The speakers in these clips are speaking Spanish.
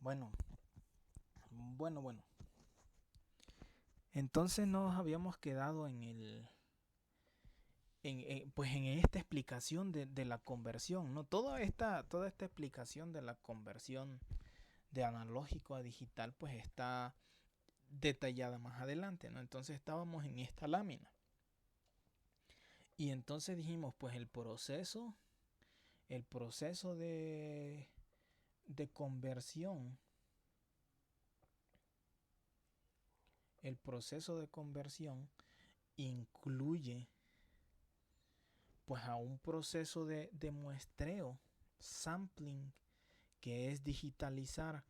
Bueno, bueno. Entonces nos habíamos quedado pues en esta explicación de la conversión, ¿no? Toda esta explicación de la conversión de analógico a digital, pues está detallada más adelante, ¿no? Entonces estábamos en esta lámina. Y entonces dijimos, pues el proceso de conversión, el proceso de conversión incluye pues a un proceso de muestreo, sampling, que es digitalizar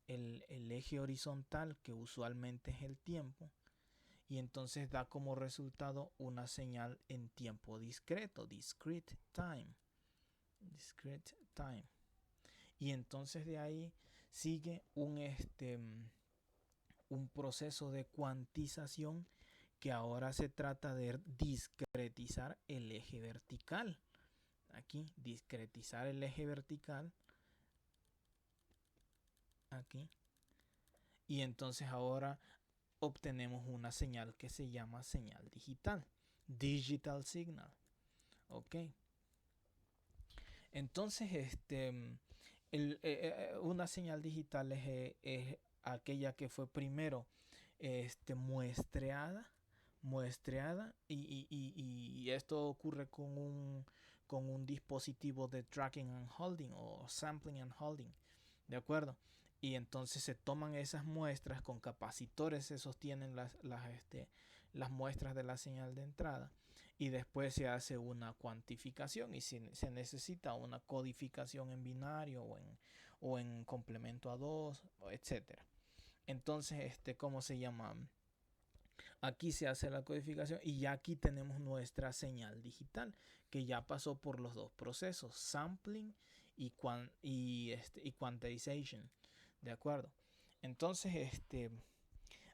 el eje horizontal, que usualmente es el tiempo, y entonces da como resultado una señal en tiempo discreto, discrete time. Y entonces de ahí sigue un proceso de cuantización que ahora se trata de discretizar el eje vertical. Aquí, discretizar el eje vertical. Aquí. Y entonces ahora obtenemos una señal que se llama señal digital. Digital signal. Ok. Entonces, una señal digital es aquella que fue primero muestreada y esto ocurre con un dispositivo de tracking and holding o sampling and holding, ¿de acuerdo? Y entonces se toman esas muestras con capacitores, se sostienen las muestras de la señal de entrada y después se hace una cuantificación y si se necesita una codificación en binario o en complemento a dos, etcétera. Entonces, ¿cómo se llama? Aquí se hace la codificación y ya aquí tenemos nuestra señal digital que ya pasó por los dos procesos, sampling y quantization. ¿De acuerdo? Entonces,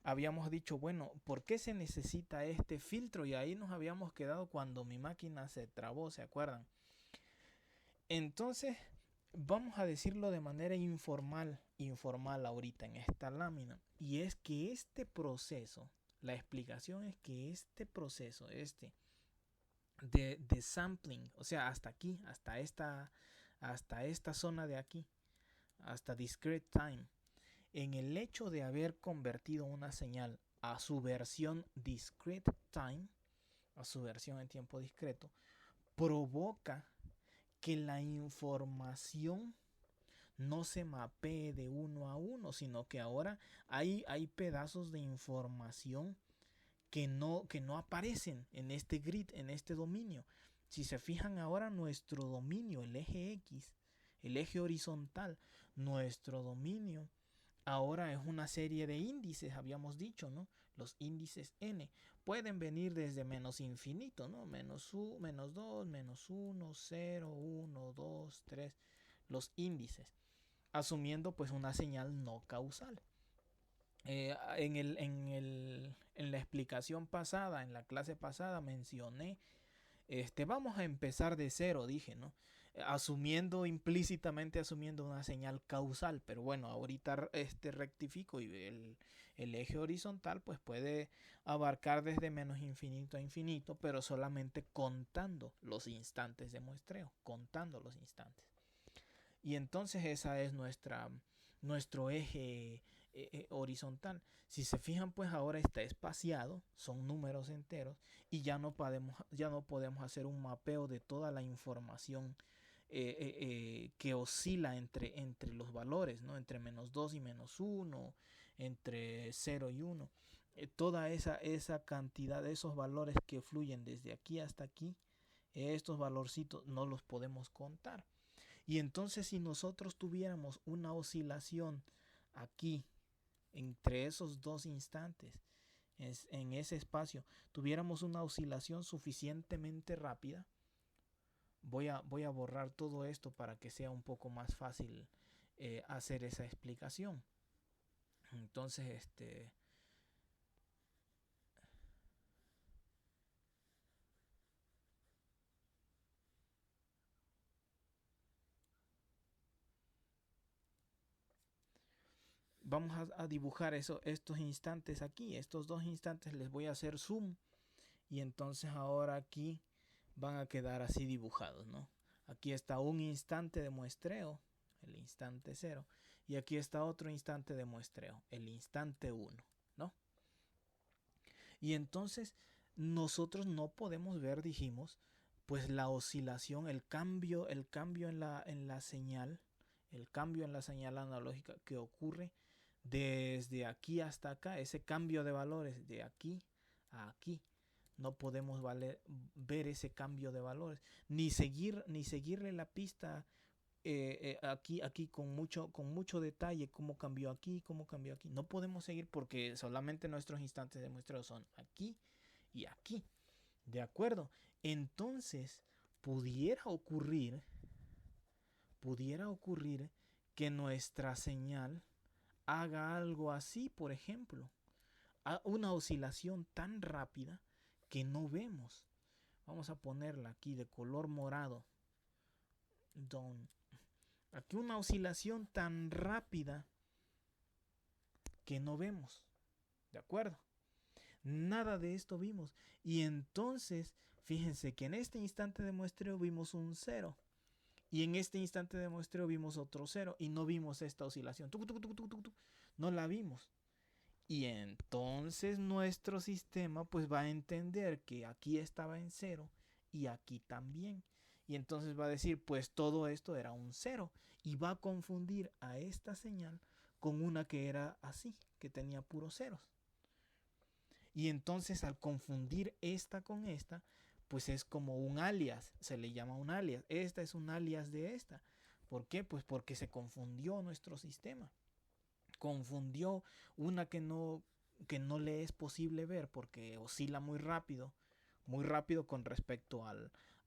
habíamos dicho, bueno, ¿por qué se necesita este filtro? Y ahí nos habíamos quedado cuando mi máquina se trabó, ¿se acuerdan? Entonces, vamos a decirlo de manera informal ahorita en esta lámina. Y es que este proceso, la explicación es que este proceso, de sampling, o sea, hasta aquí, hasta esta zona de aquí, hasta discrete time, en el hecho de haber convertido una señal a su versión discrete time, a su versión en tiempo discreto, provoca que la información no se mapee de uno a uno, sino que ahora hay pedazos de información que no aparecen en este grid, en este dominio. Si se fijan ahora nuestro dominio, el eje X, el eje horizontal, nuestro dominio ahora es una serie de índices, habíamos dicho, ¿no? Los índices n pueden venir desde menos infinito, ¿no? Menos 2, menos 1, 0, 1, 2, 3, los índices, asumiendo pues una señal no causal. En la explicación pasada, en la clase pasada mencioné, vamos a empezar de cero, dije, ¿no? Implícitamente asumiendo una señal causal, pero bueno, ahorita rectifico y el eje horizontal pues puede abarcar desde menos infinito a infinito, pero solamente contando los instantes de muestreo, contando los instantes. Y entonces esa es nuestro eje horizontal. Si se fijan, pues ahora está espaciado, son números enteros y ya no podemos hacer un mapeo de toda la información que oscila entre los valores, ¿no? Entre menos 2 y menos 1, entre 0 y 1. Toda esa cantidad de esos valores que fluyen desde aquí hasta aquí, estos valorcitos no los podemos contar. Y entonces si nosotros tuviéramos una oscilación aquí entre esos dos instantes, en ese espacio, tuviéramos una oscilación suficientemente rápida, voy a borrar todo esto para que sea un poco más fácil hacer esa explicación. Entonces, vamos a dibujar estos instantes aquí. Estos dos instantes les voy a hacer zoom. Y entonces ahora aquí van a quedar así dibujados, ¿no? Aquí está un instante de muestreo, el instante 0. Y aquí está otro instante de muestreo, el instante 1, ¿no? Y entonces nosotros no podemos ver, dijimos, pues la oscilación, el cambio en la señal, el cambio en la señal analógica que ocurre desde aquí hasta acá, ese cambio de valores de aquí a aquí. No podemos ver ese cambio de valores, ni seguirle la pista aquí con mucho detalle, cómo cambió aquí, cómo cambió aquí. No podemos seguir porque solamente nuestros instantes de muestreo son aquí y aquí. ¿De acuerdo? Entonces, pudiera ocurrir que nuestra señal haga algo así, por ejemplo, una oscilación tan rápida que no vemos. Vamos a ponerla aquí de color morado. Aquí una oscilación tan rápida que no vemos. ¿De acuerdo? Nada de esto vimos. Y entonces, fíjense que en este instante de muestreo vimos un 0. Y en este instante de muestreo vimos otro 0. Y no vimos esta oscilación. No la vimos. Y entonces nuestro sistema pues va a entender que aquí estaba en 0 y aquí también. Y entonces va a decir pues todo esto era un 0. Y va a confundir a esta señal con una que era así, que tenía puros ceros. Y entonces al confundir esta con esta, pues es como un alias, se le llama un alias. Esta es un alias de esta. ¿Por qué? Pues porque se confundió nuestro sistema. Confundió una que no le es posible ver porque oscila muy rápido con respecto a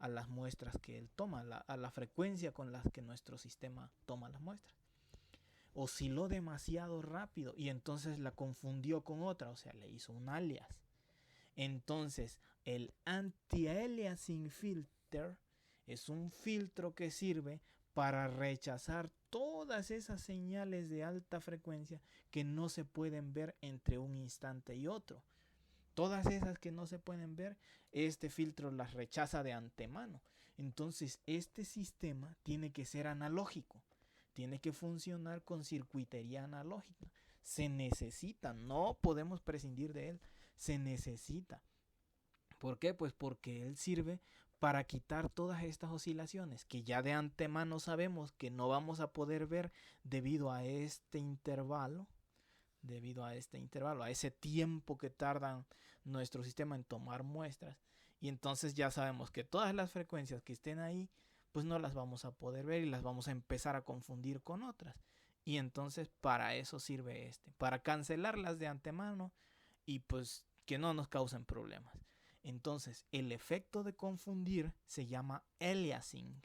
las muestras que él toma, a la frecuencia con las que nuestro sistema toma las muestras. Osciló demasiado rápido y entonces la confundió con otra, o sea, le hizo un alias. Entonces, el anti-aliasing filter es un filtro que sirve para rechazar todas esas señales de alta frecuencia que no se pueden ver entre un instante y otro. Todas esas que no se pueden ver, este filtro las rechaza de antemano. Entonces, este sistema tiene que ser analógico. Tiene que funcionar con circuitería analógica. Se necesita, no podemos prescindir de él. Se necesita. ¿Por qué? Pues porque él sirve para quitar todas estas oscilaciones que ya de antemano sabemos que no vamos a poder ver debido a este intervalo, a ese tiempo que tarda nuestro sistema en tomar muestras. Y entonces ya sabemos que todas las frecuencias que estén ahí, pues no las vamos a poder ver y las vamos a empezar a confundir con otras. Y entonces para eso sirve para cancelarlas de antemano y pues que no nos causen problemas. Entonces el efecto de confundir se llama aliasing.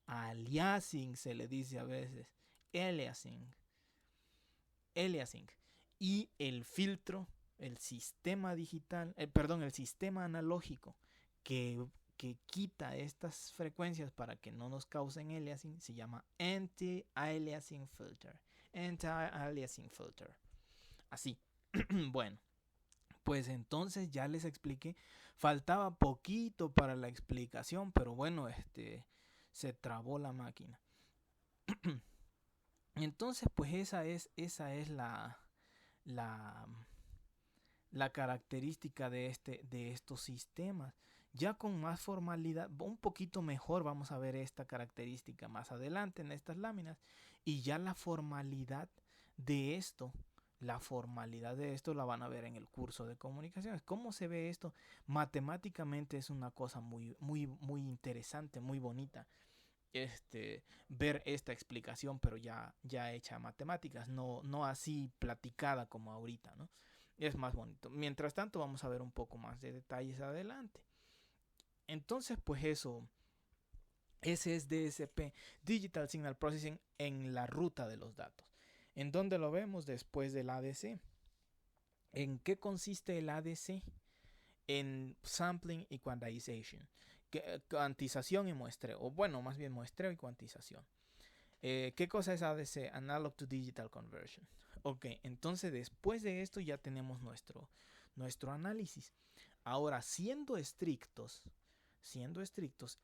Aliasing se le dice a veces. Aliasing. Y el filtro, el sistema digital, el sistema analógico que quita estas frecuencias para que no nos causen aliasing se llama anti-aliasing filter. Anti-aliasing filter. Así. Bueno, pues entonces ya les expliqué. Faltaba poquito para la explicación, pero bueno, se trabó la máquina. Entonces, pues esa es la característica de estos sistemas. Ya con más formalidad, un poquito mejor vamos a ver esta característica más adelante en estas láminas. Y ya la formalidad de esto la van a ver en el curso de comunicaciones. ¿Cómo se ve esto? Matemáticamente es una cosa muy, muy, muy interesante, muy bonita. Ver esta explicación, pero ya hecha a matemáticas, no así platicada como ahorita, ¿no? Es más bonito. Mientras tanto, vamos a ver un poco más de detalles adelante. Entonces, pues ese es DSP, Digital Signal Processing, en la ruta de los datos. ¿En dónde lo vemos? Después del ADC. ¿En qué consiste el ADC? En sampling y quantization. Cuantización y muestreo, o bueno, más bien muestreo y cuantización. ¿Qué cosa es ADC? Analog to Digital Conversion. Ok, entonces después de esto ya tenemos nuestro análisis. Ahora, siendo estrictos,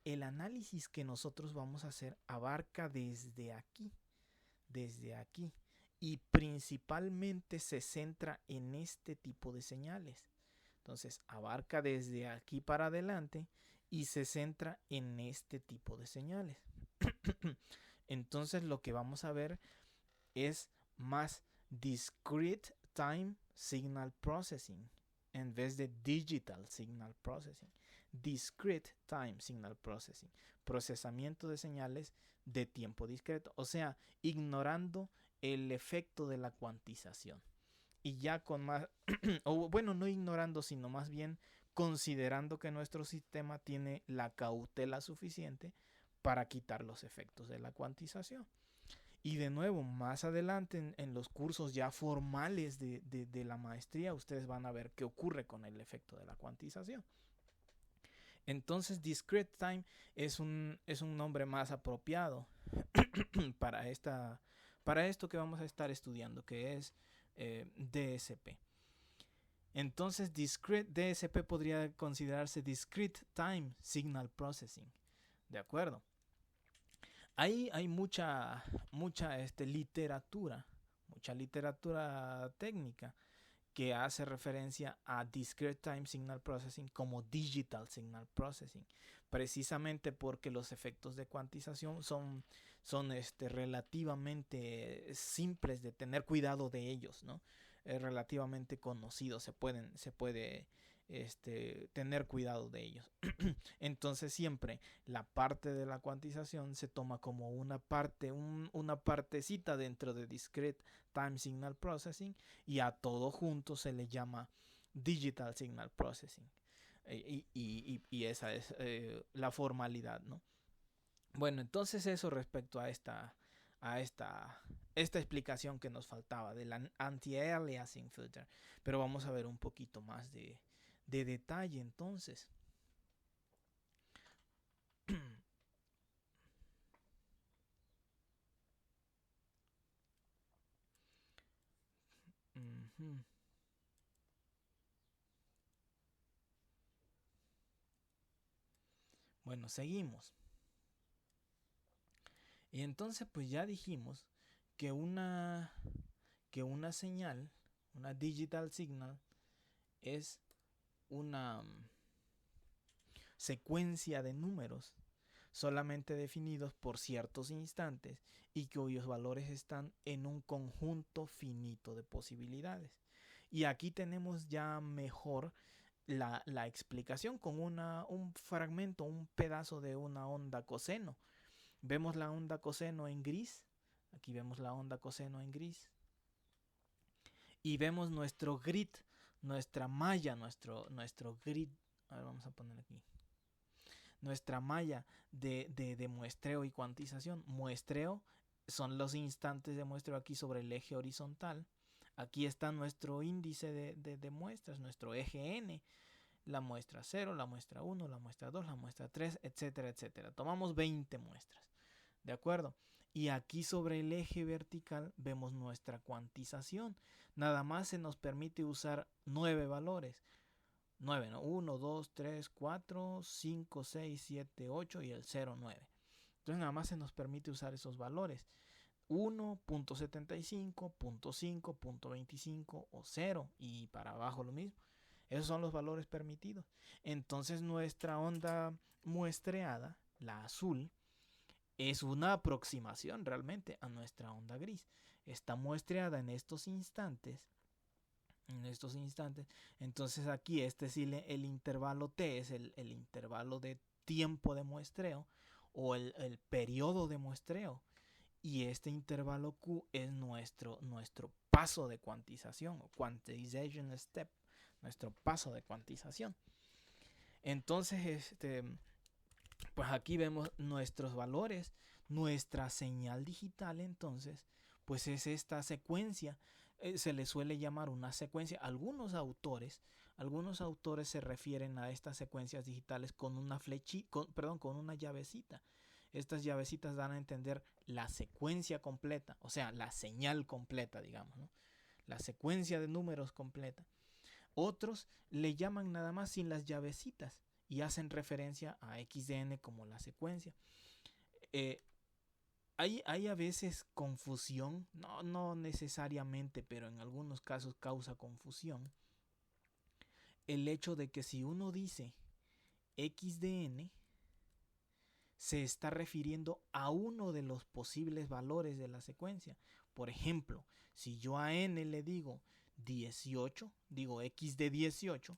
el análisis que nosotros vamos a hacer abarca desde aquí, y principalmente se centra en este tipo de señales. Entonces, abarca desde aquí para adelante y se centra en este tipo de señales. Entonces, lo que vamos a ver es más discrete time signal processing en vez de digital signal processing. Discrete time signal processing, procesamiento de señales de tiempo discreto, o sea, ignorando el efecto de la cuantización. Y ya con más, o bueno, no ignorando, sino más bien considerando que nuestro sistema tiene la cautela suficiente para quitar los efectos de la cuantización. Y de nuevo, más adelante en los cursos ya formales de la maestría, ustedes van a ver qué ocurre con el efecto de la cuantización. Entonces, discrete time es un nombre más apropiado para, para esto que vamos a estar estudiando, que es DSP. Entonces, DSP podría considerarse Discrete Time Signal Processing. ¿De acuerdo? Hay mucha literatura, mucha literatura técnica que hace referencia a Discrete Time Signal Processing como Digital Signal Processing, precisamente porque los efectos de cuantización son relativamente simples de tener cuidado de ellos, ¿no? Relativamente conocidos, se puede tener cuidado de ellos. Entonces siempre la parte de la cuantización se toma como una partecita dentro de Discrete Time Signal Processing, y a todo junto se le llama Digital Signal Processing. Y esa es la formalidad, ¿no? Bueno, entonces eso respecto a esta explicación que nos faltaba del anti-aliasing filter. Pero vamos a ver un poquito más de detalle entonces. Bueno, seguimos. Y entonces pues ya dijimos que una señal, una digital signal, es una secuencia de números solamente definidos por ciertos instantes y cuyos valores están en un conjunto finito de posibilidades. Y aquí tenemos ya mejor la explicación con un fragmento, un pedazo de una onda coseno. Vemos la onda coseno en gris. Aquí vemos la onda coseno en gris. Y vemos nuestro grid, nuestra malla, nuestro grid. A ver, vamos a poner aquí. Nuestra malla de muestreo y cuantización. Muestreo son los instantes de muestreo aquí sobre el eje horizontal. Aquí está nuestro índice de muestras, nuestro eje n. La muestra 0, la muestra 1, la muestra 2, la muestra 3, etcétera, etcétera. Tomamos 20 muestras. ¿De acuerdo? Y aquí sobre el eje vertical vemos nuestra cuantización. Nada más se nos permite usar 9 valores. 9, ¿no? 1, 2, 3, 4, 5, 6, 7, 8 y el 0, 9. Entonces nada más se nos permite usar esos valores. 1.75, 0.5, 0.25 o 0. Y para abajo lo mismo. Esos son los valores permitidos. Entonces nuestra onda muestreada, la azul, es una aproximación realmente a nuestra onda gris. Está muestreada en estos instantes. Entonces aquí el intervalo T es el intervalo de tiempo de muestreo o el periodo de muestreo. Y este intervalo Q es nuestro paso de cuantización o quantization step, nuestro paso de cuantización. Entonces, pues aquí vemos nuestros valores, nuestra señal digital. Entonces, pues es esta secuencia. Se le suele llamar una secuencia. Algunos autores se refieren a estas secuencias digitales con una con una llavecita. Estas llavecitas dan a entender la secuencia completa, o sea, la señal completa, digamos, ¿no? la secuencia de números completa. Otros le llaman nada más sin las llavecitas y hacen referencia a x de n como la secuencia. Hay a veces confusión, no necesariamente, pero en algunos casos causa confusión, el hecho de que si uno dice x de n, se está refiriendo a uno de los posibles valores de la secuencia. Por ejemplo, si yo a n le digo 18, digo x de 18,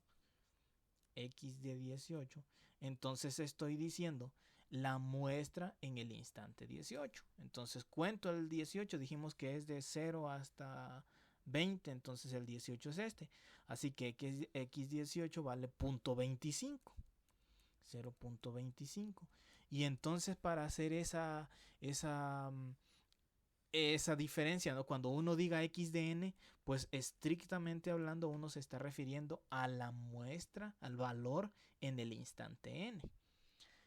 entonces estoy diciendo la muestra en el instante 18. Entonces cuento el 18, dijimos que es de 0 hasta 20, entonces el 18 es este. Así que x18 vale 0.25. 0.25. Y entonces para hacer esa diferencia, ¿no? Cuando uno diga x de n, pues estrictamente hablando uno se está refiriendo a la muestra, al valor en el instante n.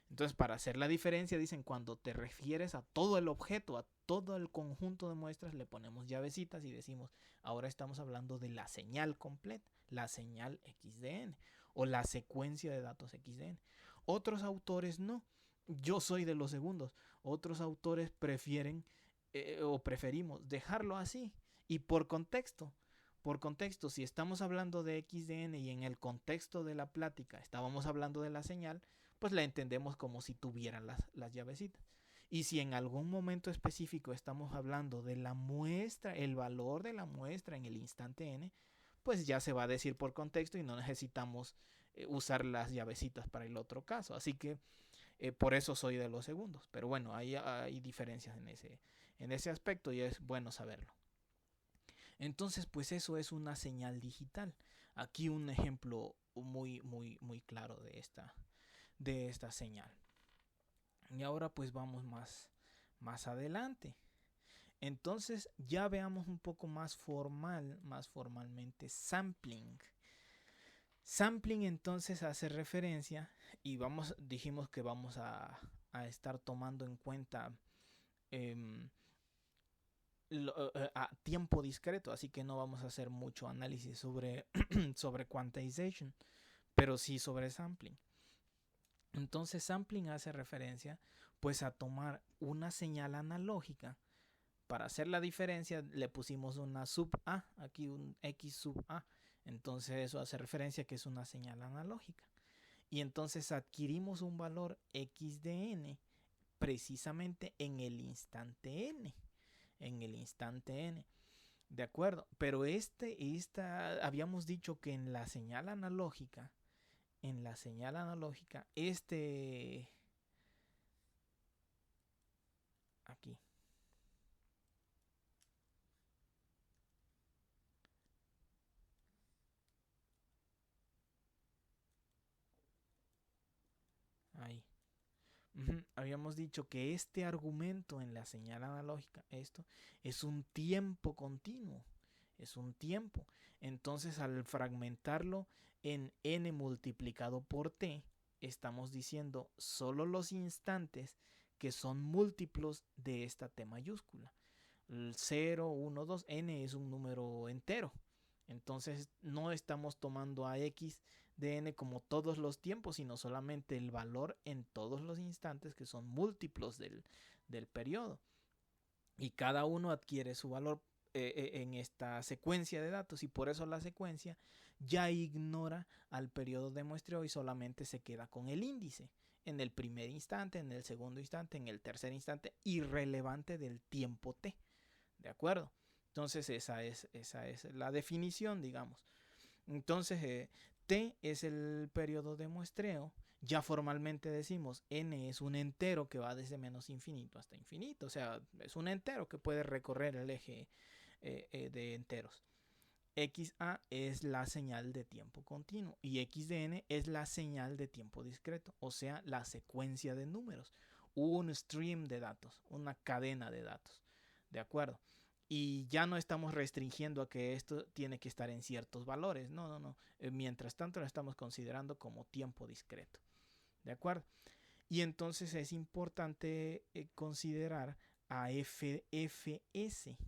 Entonces, para hacer la diferencia, dicen, cuando te refieres a todo el objeto, a todo el conjunto de muestras, le ponemos llavecitas y decimos, ahora estamos hablando de la señal completa, la señal x de n, o la secuencia de datos x de n. Otros autores no. Yo soy de los segundos. Otros autores prefieren o preferimos dejarlo así. Y por contexto, si estamos hablando de x de n y en el contexto de la plática estábamos hablando de la señal, pues la entendemos como si tuvieran las llavecitas. Y si en algún momento específico estamos hablando de la muestra, el valor de la muestra en el instante n, pues ya se va a decir por contexto y no necesitamos usar las llavecitas para el otro caso. Así que por eso soy de los segundos. Pero bueno, hay diferencias en ese aspecto y es bueno saberlo. Entonces, pues eso es una señal digital. Aquí un ejemplo muy claro de esta señal. Y ahora pues vamos más adelante. Entonces ya veamos un poco más formalmente sampling. Sampling entonces hace referencia y dijimos que vamos a estar tomando en cuenta a tiempo discreto, así que no vamos a hacer mucho análisis sobre quantization, pero sí sobre sampling. Entonces sampling hace referencia pues a tomar una señal analógica. Para hacer la diferencia le pusimos una sub A, aquí un X sub A. Entonces eso hace referencia a que es una señal analógica. Y entonces adquirimos un valor X de n precisamente en el instante n. ¿De acuerdo? Pero habíamos dicho que en la señal analógica, aquí. Ahí. Habíamos dicho que este argumento en la señal analógica, esto, es un tiempo continuo. Es un tiempo. Entonces, al fragmentarlo en n multiplicado por t, estamos diciendo solo los instantes que son múltiplos de esta t mayúscula. 0, 1, 2, n es un número entero. Entonces no estamos tomando a x de n como todos los tiempos, sino solamente el valor en todos los instantes que son múltiplos del periodo. Y cada uno adquiere su valor en esta secuencia de datos y por eso la secuencia ya ignora al periodo de muestreo y solamente se queda con el índice en el primer instante, en el segundo instante, en el tercer instante, irrelevante del tiempo t. ¿De acuerdo? Entonces esa es la definición, digamos. Entonces t es el periodo de muestreo. Ya formalmente decimos n es un entero que va desde menos infinito hasta infinito. O sea, es un entero que puede recorrer el eje de enteros. XA es la señal de tiempo continuo y x de n es la señal de tiempo discreto, o sea, la secuencia de números, un stream de datos, una cadena de datos. ¿De acuerdo? Y ya no estamos restringiendo a que esto tiene que estar en ciertos valores. No. Mientras tanto lo estamos considerando como tiempo discreto. ¿De acuerdo? Y entonces es importante considerar a FS.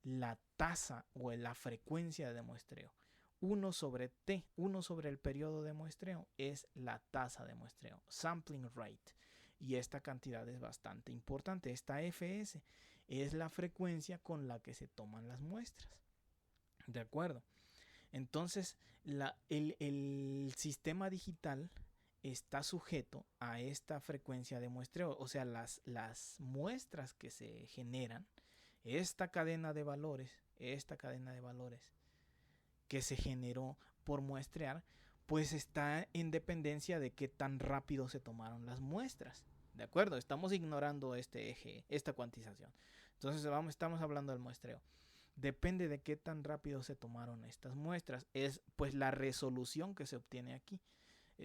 la tasa o la frecuencia de muestreo. 1 sobre T, 1 sobre el periodo de muestreo, es la tasa de muestreo, sampling rate. Y esta cantidad es bastante importante. Esta Fs es la frecuencia con la que se toman las muestras. ¿De acuerdo? Entonces, el sistema digital está sujeto a esta frecuencia de muestreo. O sea, las muestras que se generan, esta cadena de valores que se generó por muestrear, pues está en dependencia de qué tan rápido se tomaron las muestras. ¿De acuerdo? Estamos ignorando este eje, esta cuantización. Entonces estamos hablando del muestreo. Depende de qué tan rápido se tomaron estas muestras. Es pues la resolución que se obtiene aquí.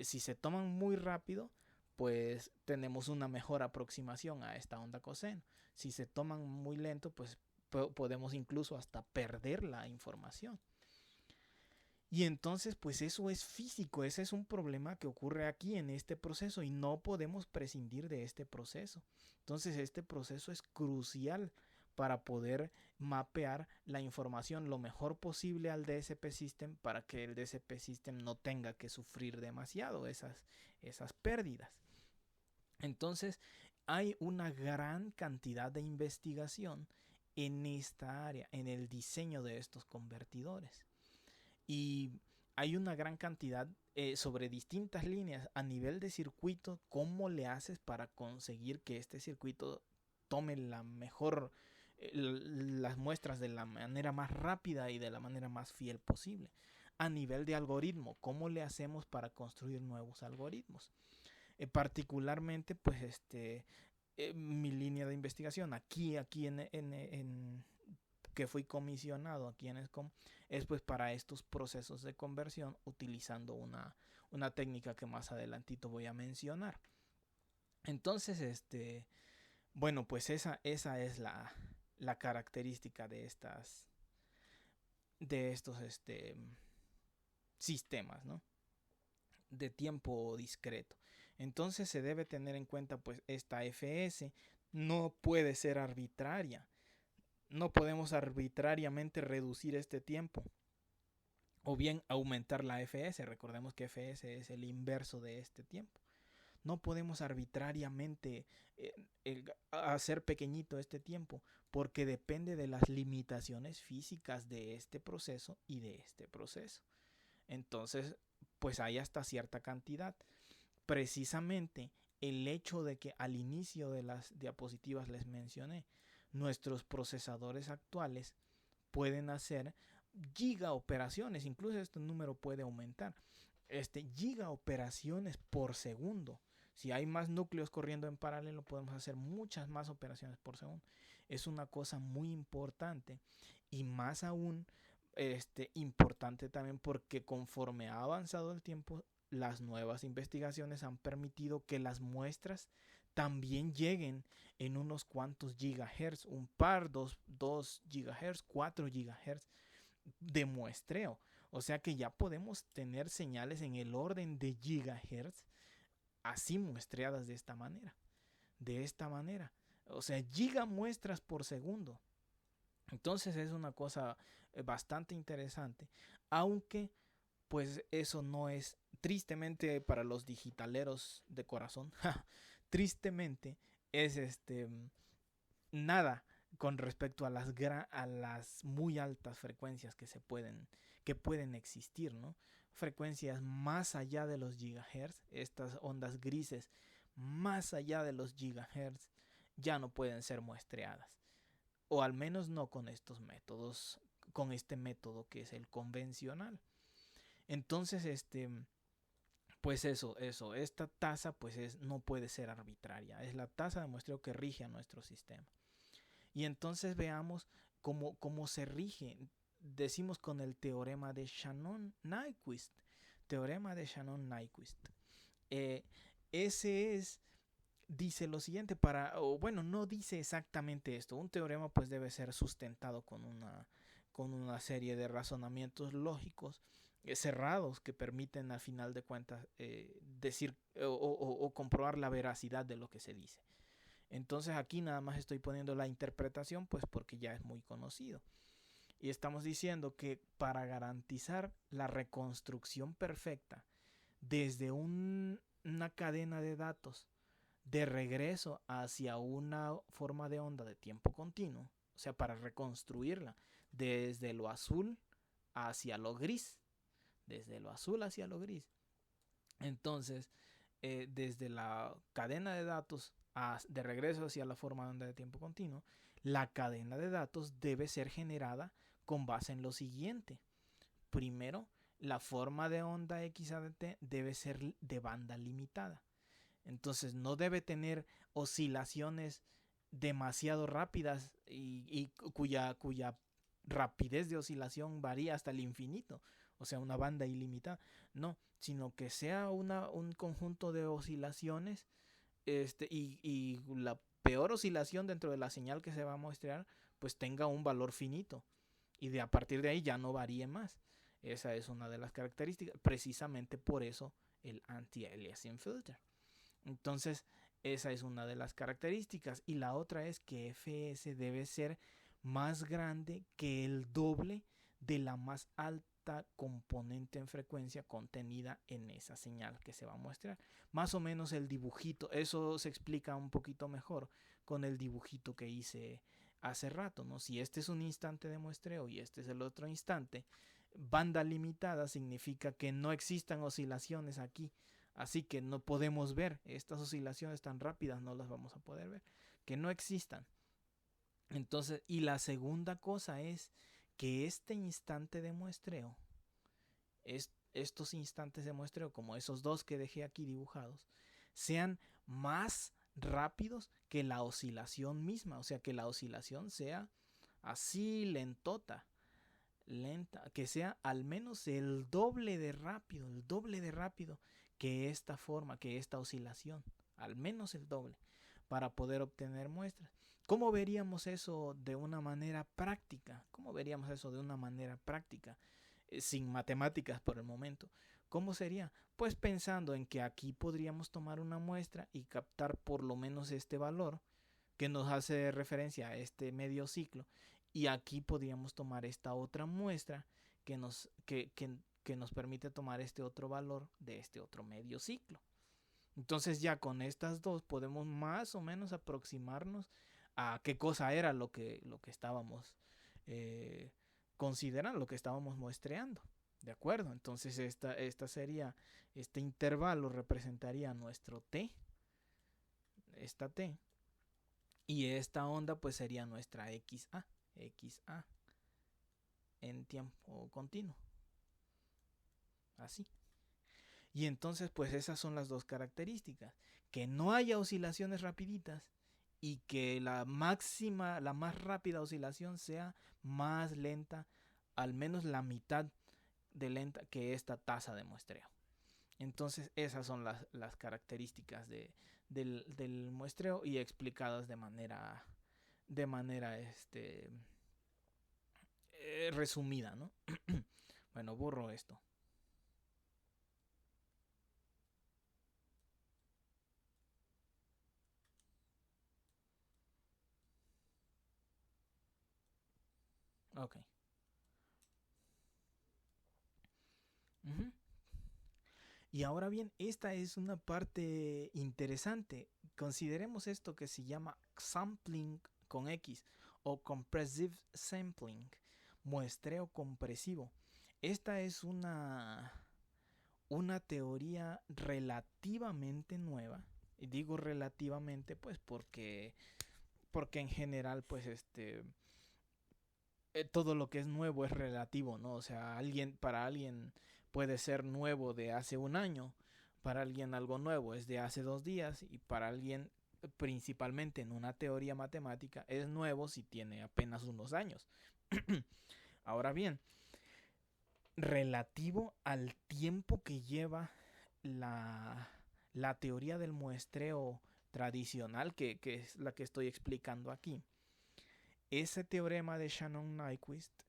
Si se toman muy rápido, pues tenemos una mejor aproximación a esta onda coseno. Si se toman muy lento, pues podemos incluso hasta perder la información. Y entonces, pues eso es físico, ese es un problema que ocurre aquí en este proceso y no podemos prescindir de este proceso. Entonces, este proceso es crucial para poder mapear la información lo mejor posible al DSP System para que el DSP System no tenga que sufrir demasiado esas pérdidas. Entonces, hay una gran cantidad de investigación en esta área, en el diseño de estos convertidores. Y hay una gran cantidad sobre distintas líneas a nivel de circuito. ¿Cómo le haces para conseguir que este circuito tome la mejor, las muestras de la manera más rápida y de la manera más fiel posible? A nivel de algoritmo, ¿cómo le hacemos para construir nuevos algoritmos? Particularmente, pues mi línea de investigación aquí en que fui comisionado aquí en ESCOM es pues para estos procesos de conversión utilizando una técnica que más adelantito voy a mencionar. Entonces, bueno, pues esa es la característica de estos sistemas, ¿no? De tiempo discreto. Entonces se debe tener en cuenta pues esta Fs no puede ser arbitraria. No podemos arbitrariamente reducir este tiempo o bien aumentar la Fs. Recordemos que Fs es el inverso de este tiempo. No podemos arbitrariamente hacer pequeñito este tiempo porque depende de las limitaciones físicas de este proceso y de este proceso. Entonces, pues hay hasta cierta cantidad. Precisamente el hecho de que al inicio de las diapositivas les mencioné, nuestros procesadores actuales pueden hacer giga operaciones, incluso este número puede aumentar, giga operaciones por segundo. Si hay más núcleos corriendo en paralelo, podemos hacer muchas más operaciones por segundo. Es una cosa muy importante y más aún importante también porque conforme ha avanzado el tiempo, las nuevas investigaciones han permitido que las muestras también lleguen en unos cuantos gigahertz, un par, 2 gigahertz, 4 gigahertz de muestreo. O sea que ya podemos tener señales en el orden de gigahertz así muestreadas de esta manera. O sea, gigamuestras por segundo. Entonces es una cosa bastante interesante. Aunque pues eso no es, tristemente para los digitaleros de corazón, tristemente es nada con respecto a las muy altas frecuencias que pueden existir, ¿no? Frecuencias más allá de los gigahertz, estas ondas grises más allá de los gigahertz ya no pueden ser muestreadas, o al menos no con estos métodos, con este método que es el convencional. Entonces, pues eso, esta tasa pues no puede ser arbitraria, es la tasa de muestreo que rige a nuestro sistema. Y entonces veamos cómo se rige, decimos con el teorema de Shannon-Nyquist. Teorema de Shannon-Nyquist. Ese dice lo siguiente, no dice exactamente esto. Un teorema pues debe ser sustentado con una serie de razonamientos lógicos cerrados que permiten al final de cuentas decir o comprobar la veracidad de lo que se dice. Entonces aquí nada más estoy poniendo la interpretación pues porque ya es muy conocido. Y estamos diciendo que para garantizar la reconstrucción perfecta desde una cadena de datos de regreso hacia una forma de onda de tiempo continuo, o sea, para reconstruirla desde lo azul hacia lo gris, desde lo azul hacia lo gris. Entonces, desde la cadena de datos de regreso hacia la forma de onda de tiempo continuo, la cadena de datos debe ser generada con base en lo siguiente. Primero, la forma de onda XADT debe ser de banda limitada. Entonces no debe tener oscilaciones demasiado rápidas y cuya rapidez de oscilación varía hasta el infinito, o sea, una banda ilimitada. No, sino que sea un conjunto de oscilaciones y la peor oscilación dentro de la señal que se va a muestrear, pues tenga un valor finito y a partir de ahí ya no varíe más. Esa es una de las características. Precisamente por eso el anti-aliasing filter. Entonces, esa es una de las características. Y la otra es que FS debe ser más grande que el doble de la más alta componente en frecuencia contenida en esa señal que se va a mostrar. Más o menos el dibujito, eso se explica un poquito mejor con el dibujito que hice hace rato, ¿no? Si este es un instante de muestreo y este es el otro instante, banda limitada significa que no existan oscilaciones aquí. Así que no podemos ver estas oscilaciones tan rápidas, no las vamos a poder ver, que no existan. Entonces, y la segunda cosa es que este instante de muestreo, estos instantes de muestreo, como esos dos que dejé aquí dibujados, sean más rápidos que la oscilación misma, o sea, que la oscilación sea así lenta, que sea al menos el doble de rápido que esta forma, que esta oscilación, al menos el doble, para poder obtener muestras. ¿Cómo veríamos eso de una manera práctica? ¿Cómo veríamos eso de una manera práctica? Sin matemáticas por el momento. ¿Cómo sería? Pues pensando en que aquí podríamos tomar una muestra y captar por lo menos este valor que nos hace referencia a este medio ciclo, y aquí podríamos tomar esta otra muestra que nos permite tomar este otro valor de este otro medio ciclo. Entonces ya con estas dos podemos más o menos aproximarnos a qué cosa era lo que estábamos considerando, lo que estábamos muestreando. ¿De acuerdo? Entonces este intervalo representaría nuestro t, esta t, y esta onda pues sería nuestra XA en tiempo continuo. Así. Y entonces pues esas son las dos características. Que no haya oscilaciones rapiditas y que la máxima, la más rápida oscilación sea más lenta, al menos la mitad de lenta que esta tasa de muestreo. Entonces esas son las características del muestreo y explicadas de manera resumida, ¿no? Bueno, borro esto. Ok. Y ahora bien, esta es una parte interesante. Consideremos esto que se llama sampling con X o compressive sampling, muestreo compresivo. Esta es una teoría relativamente nueva. Y digo relativamente pues porque en general pues todo lo que es nuevo es relativo, ¿no? O sea, para alguien puede ser nuevo de hace un año, para alguien algo nuevo es de hace 2 días y para alguien, principalmente en una teoría matemática, es nuevo si tiene apenas unos años. Ahora bien, relativo al tiempo que lleva la teoría del muestreo tradicional, que es la que estoy explicando aquí. Ese teorema de Shannon-Nyquist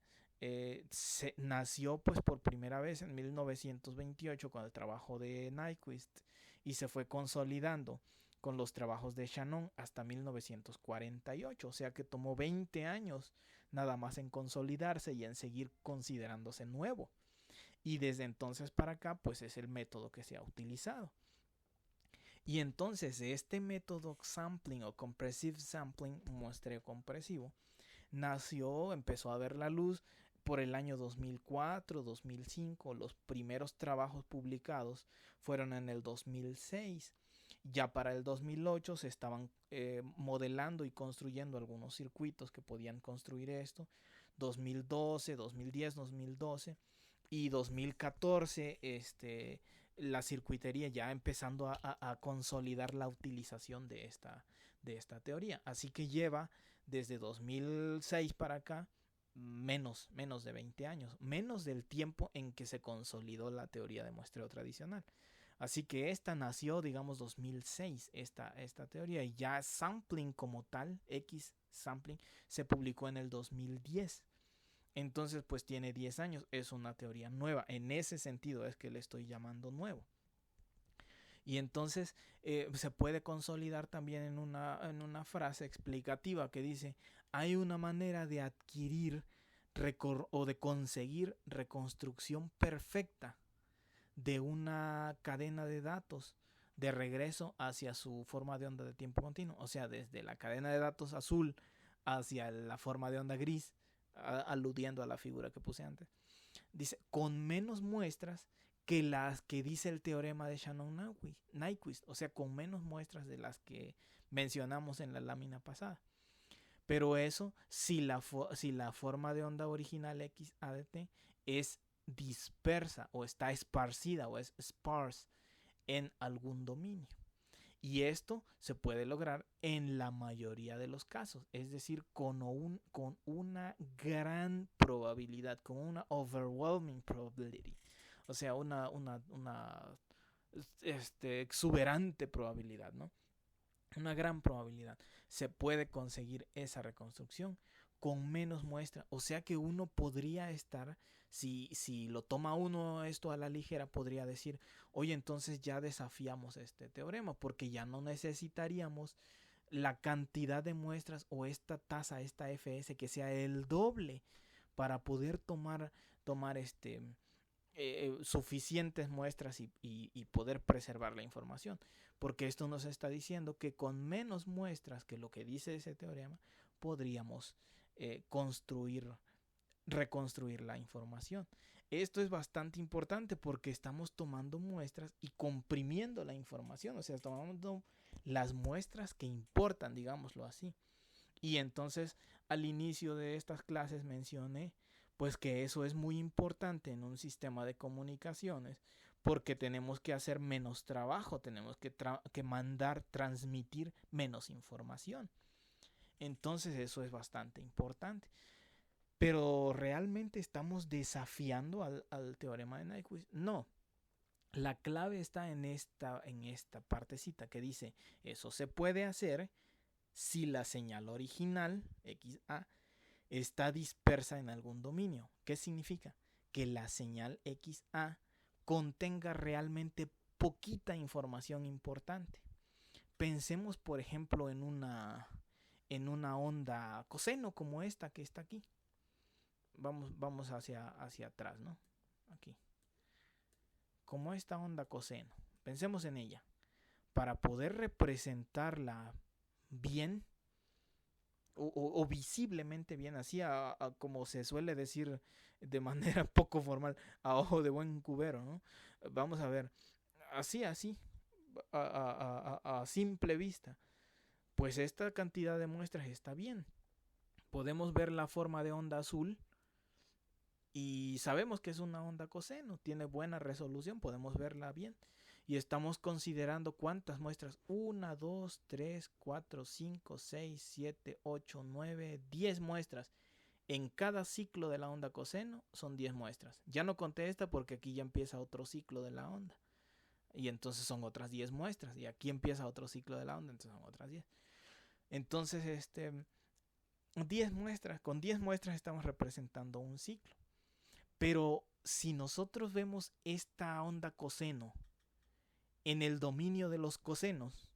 nació pues por primera vez en 1928 con el trabajo de Nyquist y se fue consolidando con los trabajos de Shannon hasta 1948, o sea que tomó 20 años nada más en consolidarse y en seguir considerándose nuevo. Y desde entonces para acá, pues es el método que se ha utilizado. Y entonces este método sampling o compressive sampling, muestreo compresivo, empezó a ver la luz por el año 2004, 2005. Los primeros trabajos publicados fueron en el 2006. Ya para el 2008 se estaban modelando y construyendo algunos circuitos que podían construir esto. 2012, 2010, 2012 y 2014, la circuitería ya empezando a consolidar la utilización de esta teoría. Así que lleva desde 2006 para acá menos de 20 años, menos del tiempo en que se consolidó la teoría de muestreo tradicional. Así que esta nació, digamos, 2006, esta teoría, y ya sampling como tal, X sampling, se publicó en el 2010. Entonces, pues tiene 10 años, es una teoría nueva. En ese sentido es que le estoy llamando nuevo. Y entonces se puede consolidar también en una frase explicativa que dice: hay una manera de adquirir o de conseguir reconstrucción perfecta de una cadena de datos de regreso hacia su forma de onda de tiempo continuo. O sea, desde la cadena de datos azul hacia la forma de onda gris, aludiendo a la figura que puse antes. Dice, con menos muestras que las que dice el teorema de Shannon-Nyquist, o sea, con menos muestras de las que mencionamos en la lámina pasada. Pero eso si la forma de onda original X ADT es dispersa o está esparcida o es sparse en algún dominio. Y esto se puede lograr en la mayoría de los casos, es decir, con una gran probabilidad, con una overwhelming probability, o sea, una exuberante probabilidad, ¿no? Una gran probabilidad. Se puede conseguir esa reconstrucción con menos muestra. O sea que uno podría estar, si lo toma uno esto a la ligera, podría decir, oye, entonces ya desafiamos este teorema, porque ya no necesitaríamos la cantidad de muestras o esta tasa, esta FS, que sea el doble para poder tomar suficientes muestras y poder preservar la información. Porque esto nos está diciendo que con menos muestras que lo que dice ese teorema, podríamos reconstruir la información. Esto es bastante importante porque estamos tomando muestras y comprimiendo la información. O sea, tomando las muestras que importan, digámoslo así. Y entonces, al inicio de estas clases mencioné pues que eso es muy importante en un sistema de comunicaciones, porque tenemos que hacer menos trabajo, tenemos que transmitir menos información. Entonces eso es bastante importante. Pero ¿realmente estamos desafiando al teorema de Nyquist? No. La clave está en esta partecita que dice, eso se puede hacer si la señal original, XA, está dispersa en algún dominio. ¿Qué significa? Que la señal XA contenga realmente poquita información importante. Pensemos, por ejemplo, en una onda coseno como esta que está aquí. Vamos hacia atrás, ¿no? Aquí. Como esta onda coseno. Pensemos en ella. Para poder representarla bien, o visiblemente bien, así como se suele decir de manera poco formal, a ojo de buen cubero, ¿no? Vamos a ver, así, a simple vista, pues esta cantidad de muestras está bien. Podemos ver la forma de onda azul y sabemos que es una onda coseno, tiene buena resolución, podemos verla bien. Y estamos considerando cuántas muestras. 1, 2, 3, 4, 5, 6, 7, 8, 9, 10 muestras. En cada ciclo de la onda coseno son 10 muestras. Ya no conté esta porque aquí ya empieza otro ciclo de la onda. Y entonces son otras 10 muestras. Y aquí empieza otro ciclo de la onda, entonces son otras 10. Entonces, 10 muestras. Con 10 muestras estamos representando un ciclo. Pero si nosotros vemos esta onda coseno en el dominio de los cosenos,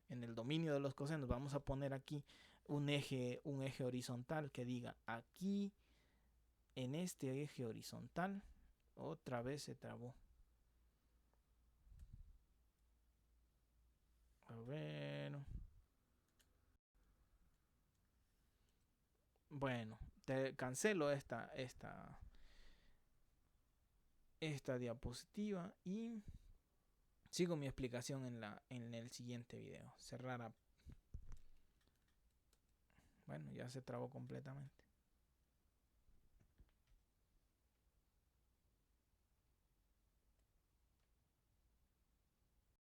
vamos a poner aquí un eje horizontal que diga aquí en este eje horizontal. Otra vez se trabó. A ver. Bueno, te cancelo esta diapositiva y sigo mi explicación en el siguiente video. Cerrar. Bueno, ya se trabó completamente.